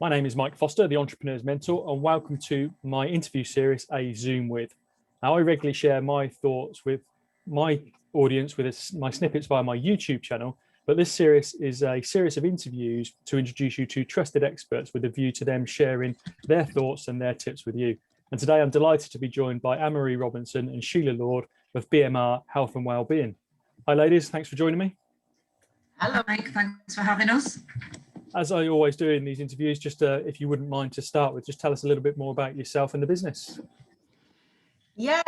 My name is Mike Foster, the Entrepreneur's Mentor, and welcome to my interview series, A Zoom With. Now, I regularly share my thoughts with my audience with my snippets via my YouTube channel, but this series is a series of interviews to introduce you to trusted experts with a view to them sharing their thoughts and their tips with you. And today I'm delighted to be joined by Anne-Marie Robinson and Sheila Lord of BMR Health and Wellbeing. Hi ladies, thanks for joining me. Hello Mike, thanks for having us. As I always do in these interviews, just if you wouldn't mind to start with, just tell us a little bit more about yourself and the business. Yeah,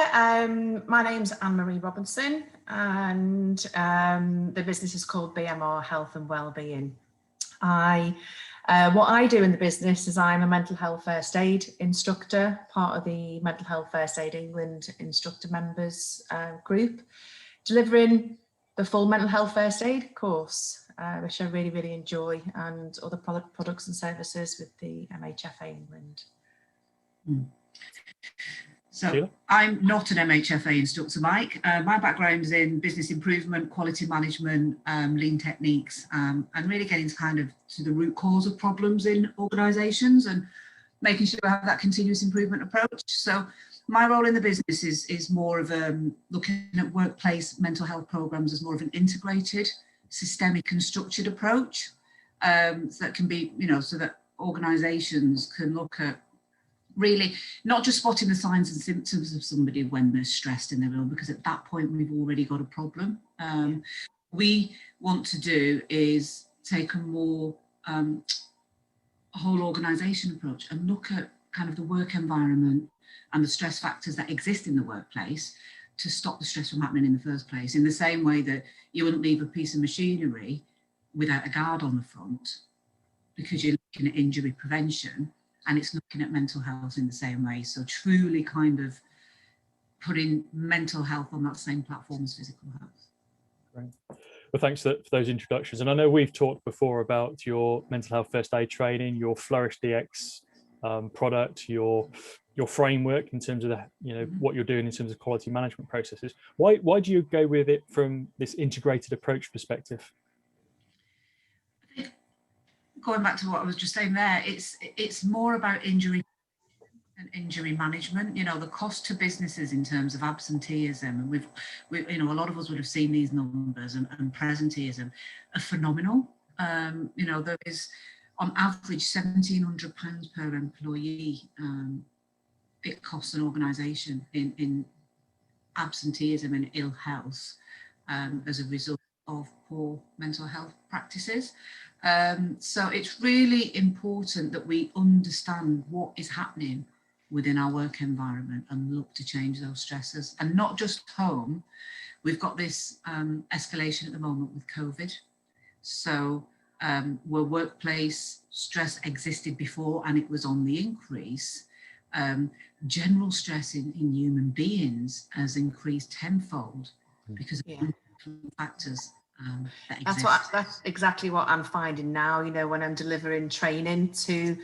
my name's Anne-Marie Robinson and the business is called BMR Health and Wellbeing. What I do in the business is I'm a mental health first aid instructor, part of the Mental Health First Aid England instructor members group, delivering the full mental health first aid course, which I really enjoy, and other products and services with the MHFA England. So Sheila? I'm not an MHFA instructor, Mike. My background is in business improvement, quality management, lean techniques, and really getting to the root cause of problems in organisations and making sure we have that continuous improvement approach. So my role in the business is more of looking at workplace mental health programs as more of an integrated, systemic and structured approach, so that can be, so that organisations can look at really not just spotting the signs and symptoms of somebody when they're stressed in their ill, because at that point we've already got a problem. We want to do is take a more whole organisation approach and look at kind of the work environment and the stress factors that exist in the workplace to stop the stress from happening in the first place. In the same way that you wouldn't leave a piece of machinery without a guard on the front, because you're looking at injury prevention, and it's looking at mental health in the same way. So truly kind of putting mental health on that same platform as physical health. Great. Well, thanks for those introductions. And I know we've talked before about your mental health first aid training, your Flourish DX product, your framework in terms of what you're doing in terms of quality management processes. Why do you go with it from this integrated approach perspective? I think, going back to what I was just saying there, it's more about injury and injury management. The cost to businesses in terms of absenteeism, and we a lot of us would have seen these numbers, and presenteeism are phenomenal. There is on average £1,700 per employee. It costs an organisation in absenteeism and ill health as a result of poor mental health practices. So it's really important that we understand what is happening within our work environment and look to change those stressors, and not just home. We've got this escalation at the moment with COVID. So where workplace stress existed before and it was on the increase, general stress in human beings has increased tenfold because of factors that exist. That's exactly what I'm finding now, when I'm delivering training to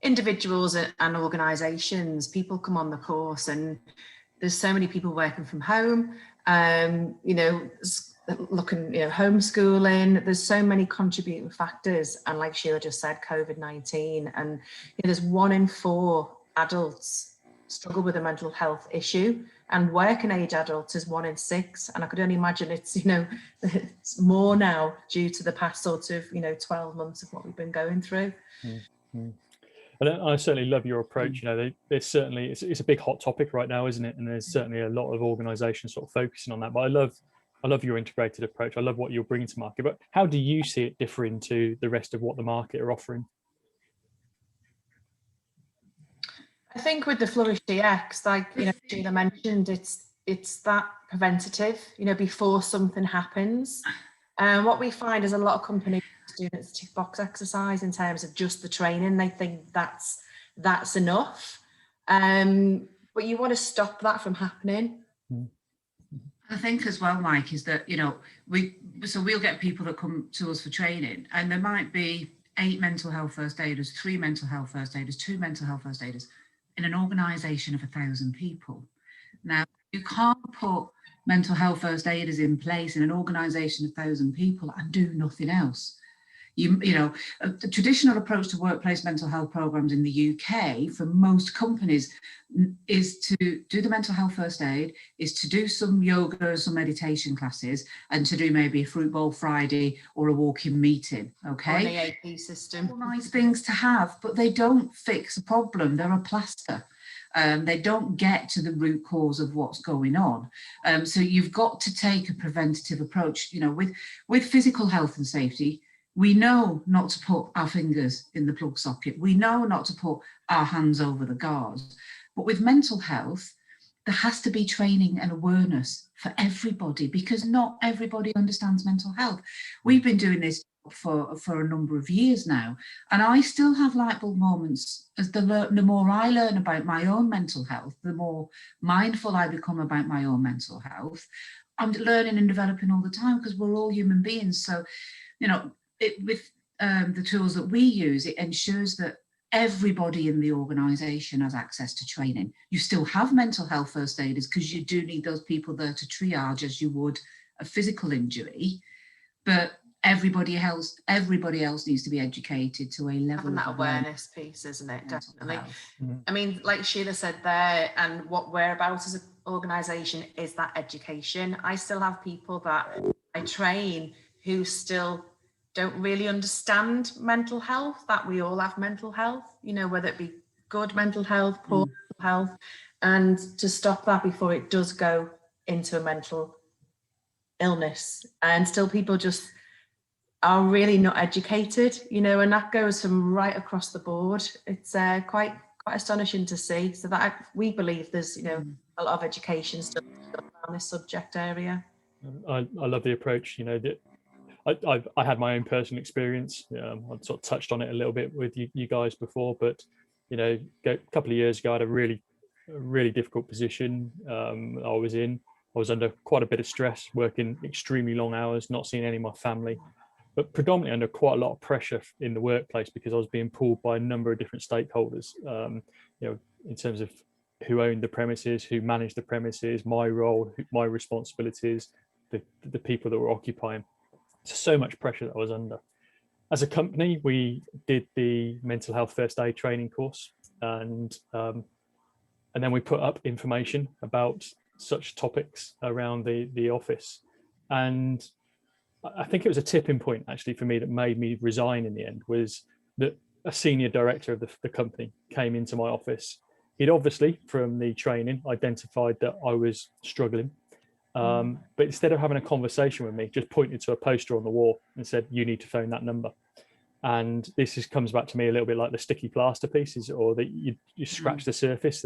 individuals and organisations. People come on the course and there's so many people working from home, homeschooling. There's so many contributing factors, and like Sheila just said, COVID-19, and there's 1 in 4 adults struggle with a mental health issue, and working age adults is 1 in 6, and I could only imagine it's it's more now due to the past sort of 12 months of what we've been going through. Mm-hmm. And I certainly love your approach. There's certainly it's a big hot topic right now, isn't it? And there's certainly a lot of organisations sort of focusing on that. But I love your integrated approach. I love what you're bringing to market. But how do you see it differing to the rest of what the market are offering? I think with the Flourish DX, like Sheila mentioned, it's that preventative, before something happens. What we find is a lot of companies doing it as a tick box exercise in terms of just the training. They think that's enough, but you want to stop that from happening. I think as well, Mike, is that we'll get people that come to us for training, and there might be 8 mental health first aiders, 3 mental health first aiders, 2 mental health first aiders in an organisation of 1,000 people. Now, you can't put mental health first aiders in place in an organisation of 1,000 people and do nothing else. You know, the traditional approach to workplace mental health programs in the UK for most companies is to do the mental health first aid, is to do some yoga, some meditation classes, and to do maybe a fruit bowl Friday or a walk-in meeting. Okay, or an EAP system. All nice things to have, but they don't fix a problem. They're a plaster. They don't get to the root cause of what's going on. So you've got to take a preventative approach. You know, with physical health and safety, we know not to put our fingers in the plug socket. We know not to put our hands over the gauze. But with mental health, there has to be training and awareness for everybody, because not everybody understands mental health. We've been doing this for a number of years now, and I still have light bulb moments as the more I learn about my own mental health, the more mindful I become about my own mental health. I'm learning and developing all the time, because we're all human beings. So, you know, with the tools that we use, it ensures that everybody in the organisation has access to training. You still have mental health first aiders, because you do need those people there to triage as you would a physical injury, but everybody else needs to be educated to a level Having that awareness piece, isn't it? Definitely. Mm-hmm. I mean, like Sheila said there, and what we're about as an organisation is that education. I still have people that I train who still don't really understand mental health, that we all have mental health, you know, whether it be good mental health, poor mental health, and to stop that before it does go into a mental illness. And still people just are really not educated, you know, and that goes from right across the board. It's quite astonishing to see. So that we believe there's, you know, a lot of education still on this subject area. I love the approach. You know, that I had my own personal experience. I sort of touched on it a little bit with you guys before, but you know, a couple of years ago, I had a really difficult position. I was under quite a bit of stress, working extremely long hours, not seeing any of my family, but predominantly under quite a lot of pressure in the workplace, because I was being pulled by a number of different stakeholders. You know, in terms of who owned the premises, who managed the premises, my role, my responsibilities, the people that were occupying. So much pressure that I was under. As a company, we did the mental health first aid training course, and then we put up information about such topics around the office. And I think it was a tipping point actually for me that made me resign in the end, was that a senior director of the company came into my office. He'd obviously, from the training, identified that I was struggling. But instead of having a conversation with me, just pointed to a poster on the wall and said, "You need to phone that number." And this comes back to me a little bit like the sticky plaster pieces, or that you scratch the surface.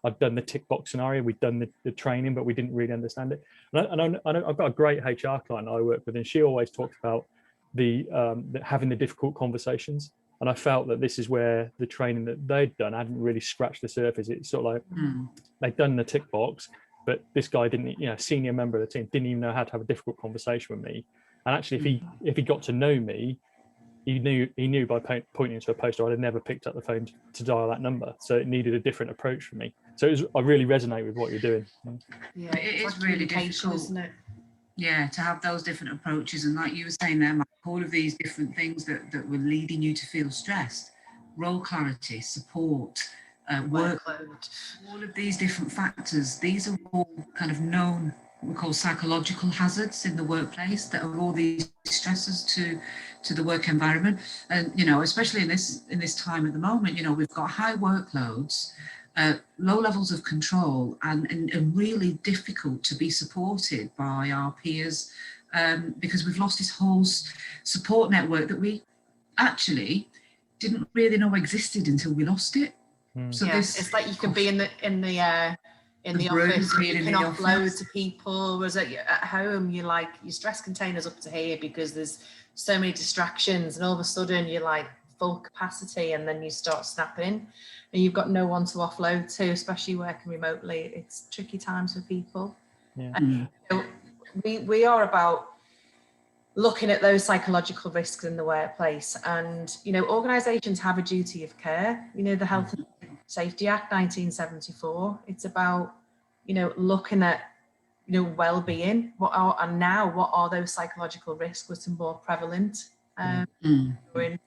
I've done the tick box scenario, we've done the training, but we didn't really understand it. And I've got a great HR client I work with, and she always talks about having the difficult conversations. And I felt that this is where the training that they'd done hadn't really scratched the surface. It's sort of like they'd done the tick box, but this guy didn't, you know, senior member of the team didn't even know how to have a difficult conversation with me. And actually, if he got to know me, he knew by pointing to a poster I'd have never picked up the phone to dial that number. So it needed a different approach from me. So I really resonate with what you're doing. Yeah, it is really difficult, isn't it? Yeah, to have those different approaches. And like you were saying there, Mike, all of these different things that were leading you to feel stressed, role clarity, support, workload, all of these different factors, these are all kind of known, what we call psychological hazards in the workplace, that are all these stressors to the work environment. And, you know, especially in this time at the moment, you know, we've got high workloads, low levels of control, and really difficult to be supported by our peers, because we've lost this whole support network that we actually didn't really know existed until we lost it. So yeah, it's like you can be in the office, you can offload to people, whereas at home you're like, your stress container's up to here because there's so many distractions, and all of a sudden you're like full capacity, and then you start snapping and you've got no one to offload to, especially working remotely. It's tricky times for people. And, you know, we are about looking at those psychological risks in the workplace, and you know, organizations have a duty of care. You know, the Health and Safety Act 1974, it's about, you know, looking at, you know, well-being, what are those psychological risks which are more prevalent during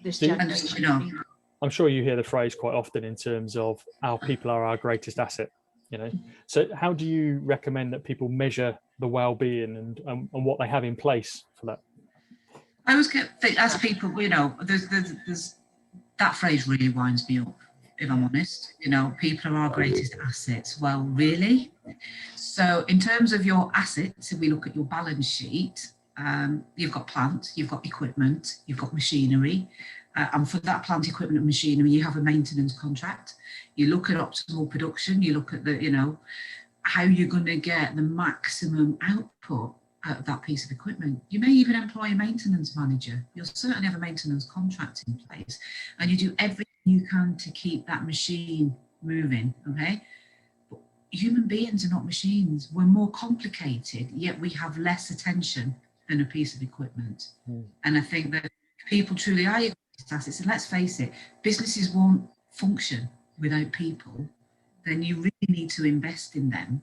this generation. I'm sure you hear the phrase quite often in terms of our people are our greatest asset, you know. So how do you recommend that people measure the well-being and what they have in place for that? I always think, as people, you know, there's that phrase really winds me up, if I'm honest. You know, people are our greatest assets. Well, really? So in terms of your assets, if we look at your balance sheet, you've got plant, you've got equipment, you've got machinery. And for that plant, equipment and machinery, you have a maintenance contract. You look at optimal production, you look at the, you know, how you're going to get the maximum output out of that piece of equipment. You may even employ a maintenance manager. You'll certainly have a maintenance contract in place, and you do everything you can to keep that machine moving, okay? But human beings are not machines. We're more complicated, yet we have less attention than a piece of equipment. And I think that people truly are your greatest assets. And let's face it, businesses won't function without people. Then you really need to invest in them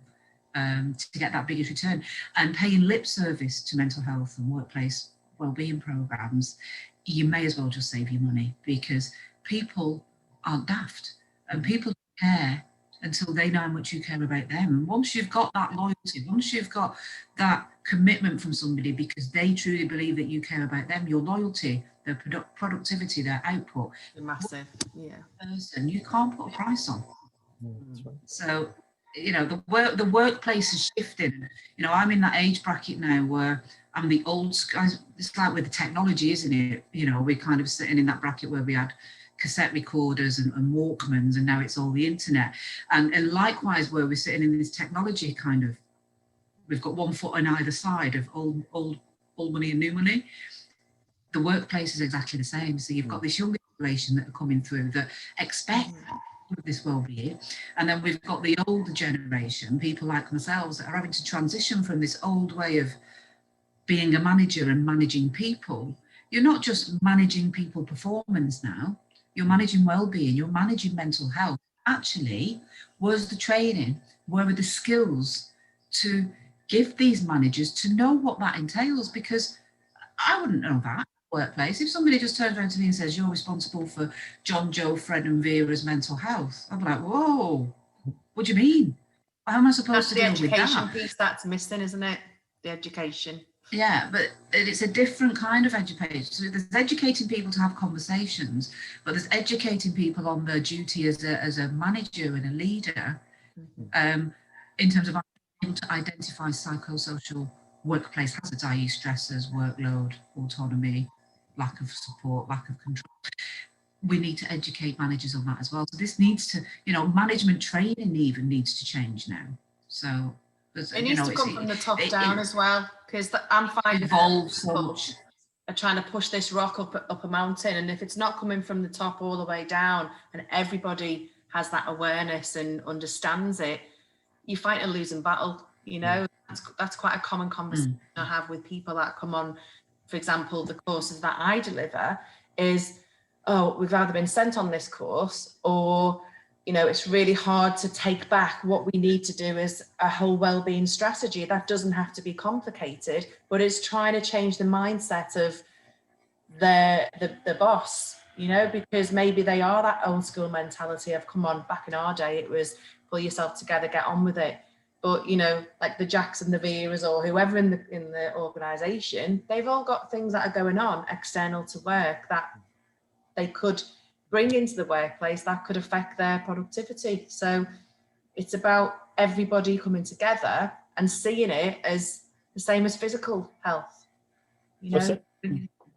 to get that biggest return. And paying lip service to mental health and workplace wellbeing programs, you may as well just save your money, because people aren't daft and people don't care until they know how much you care about them. And once you've got that loyalty, once you've got that commitment from somebody because they truly believe that you care about them, your loyalty, their productivity, their output, massive, person you can't put a price on. That's right. So, you know, the workplace is shifting. You know, I'm in that age bracket now where I'm the old school. It's like with the technology, isn't it? You know, we're kind of sitting in that bracket where we had cassette recorders and Walkmans, and now it's all the internet. And likewise, where we're sitting in this technology kind of, we've got one foot on either side of old money and new money. The workplace is exactly the same. So you've got this younger generation that are coming through that expect this well-being, and then we've got the older generation, people like themselves, that are having to transition from this old way of being a manager and managing people. You're not just managing people performance now, you're managing well-being, you're managing mental health. Actually, where's the training, where are the skills to give these managers to know what that entails? Because I wouldn't know that workplace. If somebody just turns around to me and says, you're responsible for John, Joe, Fred and Vera's mental health, I'd be like, whoa, what do you mean? How am I supposed to deal with that? That's the education piece that's missing, isn't it? The education. Yeah, but it's a different kind of education. So there's educating people to have conversations, but there's educating people on their duty as a manager and a leader, in terms of able to identify psychosocial workplace hazards, i.e. stressors, workload, autonomy, lack of support, lack of control. We need to educate managers on that as well. So this needs to, you know, management training even needs to change now. So it needs to come from the top down as well, because I'm finding evolves so much. Are trying to push this rock up a mountain, and if it's not coming from the top all the way down, and everybody has that awareness and understands it, you fight a losing battle. You know, that's quite a common conversation I have with people that come on. For example, the courses that I deliver is, oh, we've either been sent on this course, or, you know, it's really hard to take back what we need to do as a whole wellbeing strategy. That doesn't have to be complicated, but it's trying to change the mindset of the boss, you know, because maybe they are that old school mentality of, come on, back in our day, it was pull yourself together, get on with it. But, you know, like the Jacks and the Veras or whoever in the organisation, they've all got things that are going on external to work that they could bring into the workplace that could affect their productivity. So it's about everybody coming together and seeing it as the same as physical health. You know?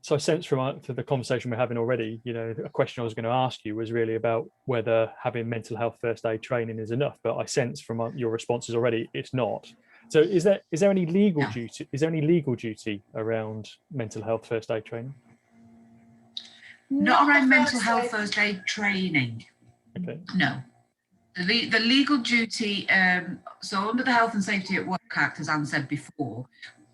So I sense from the conversation we're having already, you know, a question I was going to ask you was really about whether having mental health first aid training is enough, but I sense from your responses already it's not. So is there any legal duty? Is there any legal duty around mental health first aid training? Not around mental health first aid training. Okay. No. The legal duty, so under the Health and Safety at Work Act, as Anne said before,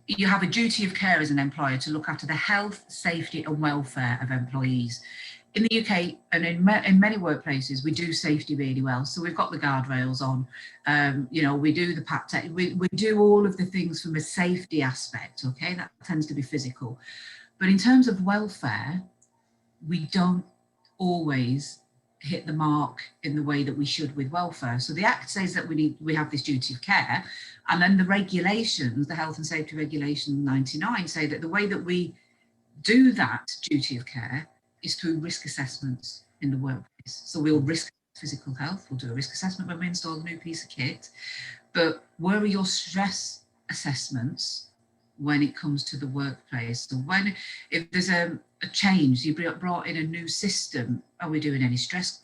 you have a duty of care as an employer to look after the health, safety and welfare of employees. In the UK and in many workplaces, we do safety really well. So we've got the guardrails on, you know, we do the we do all of the things from a safety aspect, okay? That tends to be physical. But in terms of welfare, we don't always hit the mark in the way that we should with welfare. So the Act says that we have this duty of care, and then the regulations, the Health and Safety Regulation 99, say that the way that we do that duty of care is through risk assessments in the workplace. So we'll risk physical health, we'll do a risk assessment when we install a new piece of kit, but where are your stress assessments when it comes to the workplace? So if there's a change, you brought in a new system, are we doing any stress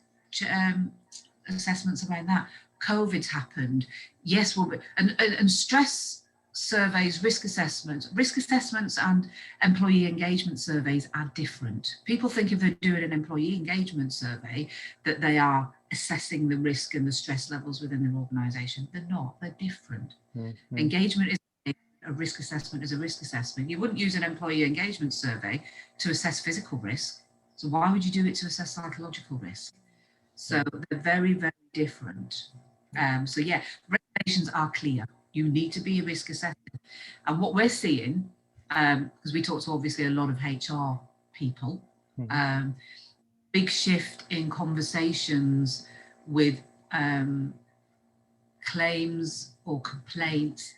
assessments around that? COVID's happened, yes, and stress surveys, risk assessments and employee engagement surveys are different. People think if they're doing an employee engagement survey that they are assessing the risk and the stress levels within their organisation. They're not, they're different. Mm-hmm. Engagement is a risk assessment is a risk assessment. You wouldn't use an employee engagement survey to assess physical risk. So why would you do it to assess psychological risk? So they're very, very different. So yeah, regulations are clear. You need to be a risk assessor. And what we're seeing, because we talk to obviously a lot of HR people, big shift in conversations with claims or complaints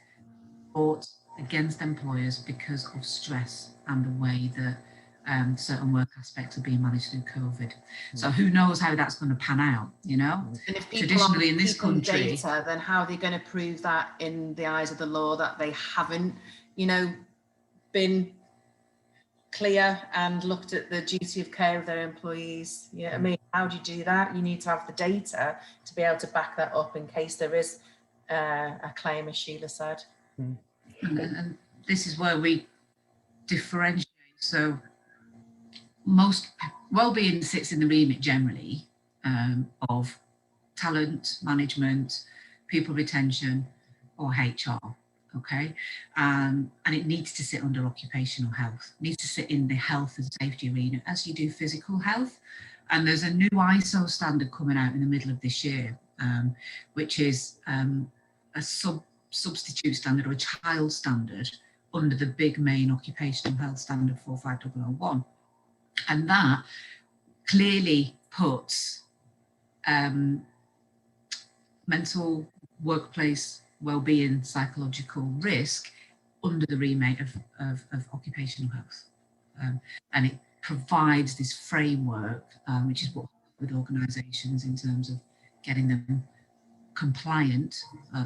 brought against employers because of stress and the way that certain work aspects are being managed through COVID. So who knows how that's going to pan out, you know? And if people traditionally aren't in this country, data, then how are they going to prove that in the eyes of the law that they haven't, you know, been clear and looked at the duty of care of their employees? You know what I mean? How do you do that? You need to have the data to be able to back that up in case there is a claim, as Sheila said. And this is where we differentiate. So most wellbeing sits in the remit generally of talent management, people retention, or HR. Okay, and it needs to sit under occupational health. It needs to sit in the health and safety arena as you do physical health. And there's a new ISO standard coming out in the middle of this year, which is a substitute standard or a child standard under the big main occupational health standard 45001. And that clearly puts mental workplace wellbeing, psychological risk under the remit of occupational health. And it provides this framework, which is what with organisations in terms of getting them compliant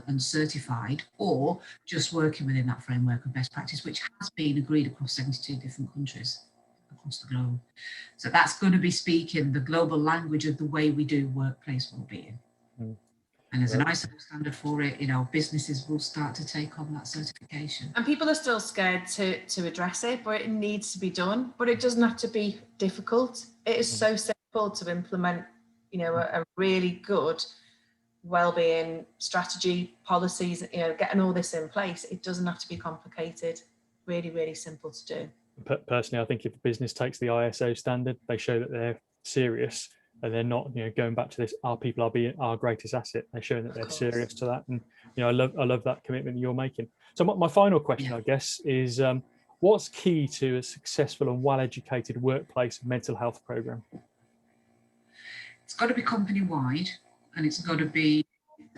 and certified, or just working within that framework of best practice, which has been agreed across 72 different countries across the globe. So that's going to be speaking the global language of the way we do workplace wellbeing. And there's an ISO standard for it, you know, businesses will start to take on that certification. And people are still scared to address it, but it needs to be done. But it doesn't have to be difficult. It is so simple to implement, you know, a really good wellbeing strategy, policies, you know, getting all this in place. It doesn't have to be complicated. Really, really simple to do. Personally, I think if a business takes the ISO standard, they show that they're serious and they're not, you know, going back to this, our people are being our greatest asset. They're showing that they're serious to that. And, you know, I love that commitment you're making. So my final question, I guess, is what's key to a successful and well-educated workplace mental health program? It's got to be company-wide, and it's got to be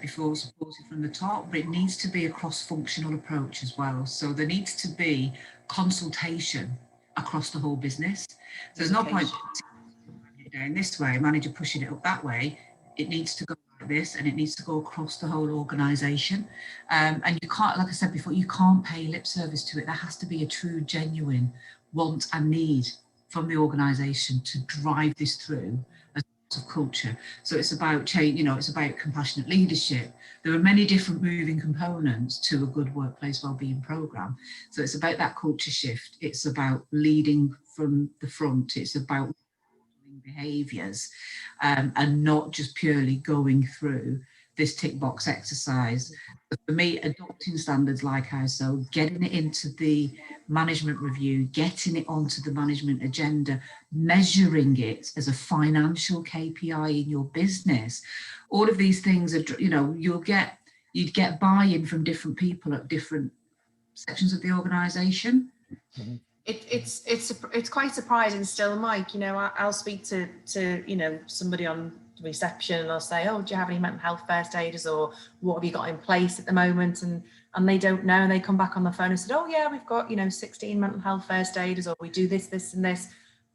supported from the top, but it needs to be a cross-functional approach as well. So there needs to be consultation across the whole business. So there's no point down this way, manager pushing it up that way. It needs to go like this, and it needs to go across the whole organisation. And you can't, like I said before, you can't pay lip service to it. There has to be a true, genuine want and need from the organisation to drive this through as of culture. So it's about change, you know, it's about compassionate leadership. There are many different moving components to a good workplace wellbeing programme. So it's about that culture shift. It's about leading from the front. It's about behaviours and not just purely going through this tick box exercise. But for me, adopting standards like ISO, getting it into the management review, getting it onto the management agenda, measuring it as a financial KPI in your business, all of these things are, you know, you'd get buy-in from different people at different sections of the organisation. It's quite surprising still, Mike. You know, I'll speak to you know, somebody on reception and I'll say, oh, do you have any mental health first aiders, or what have you got in place at the moment? And they don't know, and they come back on the phone and said, oh yeah, we've got, you know, 16 mental health first aiders, or we do this and this,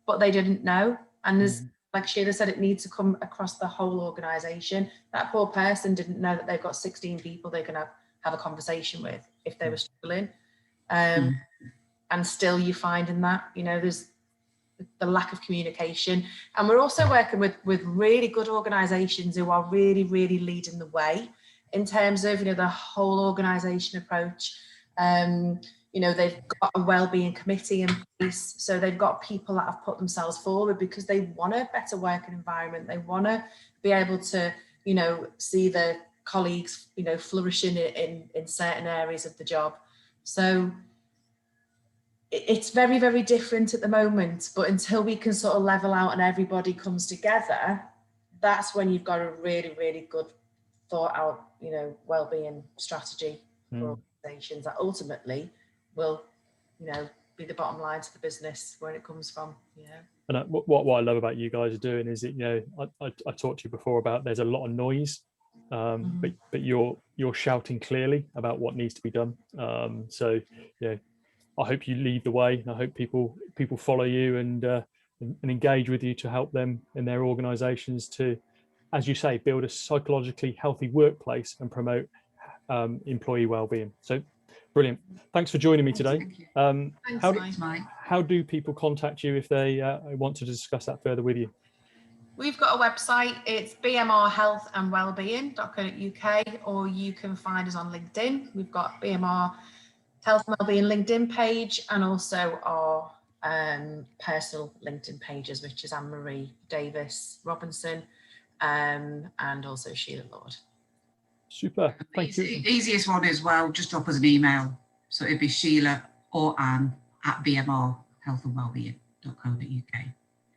but they didn't know. And there's, like Sheila said, it needs to come across the whole organisation. That poor person didn't know that they've got 16 people they can have a conversation with if they were struggling. And still you find in that, you know, there's the lack of communication. And we're also working with really good organisations who are really, really leading the way in terms of, you know, the whole organisation approach. You know, they've got a wellbeing committee in place. So they've got people that have put themselves forward because they want a better working environment. They want to be able to, you know, see their colleagues, you know, flourishing in certain areas of the job. So it's very, very different at the moment, but until we can sort of level out and everybody comes together, that's when you've got a really, really good thought out, you know, wellbeing strategy for organisations that ultimately will, you know, be the bottom line to the business where it comes from. Yeah. And what I love about you guys are doing is that, you know, I talked to you before about there's a lot of noise, but you're shouting clearly about what needs to be done. So yeah, I hope you lead the way, and I hope people follow you and engage with you to help them in their organisations to, as you say, build a psychologically healthy workplace and promote employee wellbeing. So brilliant. Thanks for joining me today. Thanks, Mike. How do people contact you if they want to discuss that further with you? We've got a website. It's BMR Health and Wellbeing.co.uk, or you can find us on LinkedIn. We've got BMR Health and Wellbeing LinkedIn page, and also our personal LinkedIn pages, which is Anne-Marie Davis Robinson, and also Sheila Lord. Super. Thank you. Easiest one as well, just drop us an email. So it'd be Sheila or Anne at BMR Health and Wellbeing.co.uk.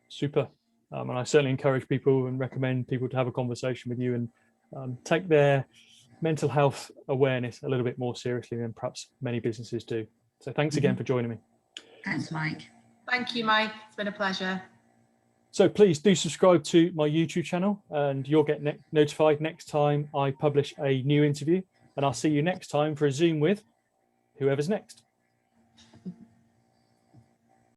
Super. And I certainly encourage people and recommend people to have a conversation with you and take their mental health awareness a little bit more seriously than perhaps many businesses do. So thanks again for joining me. Thanks, Mike. Thank you, Mike. It's been a pleasure. So please do subscribe to my YouTube channel, and you'll get notified next time I publish a new interview. And I'll see you next time for a Zoom with whoever's next.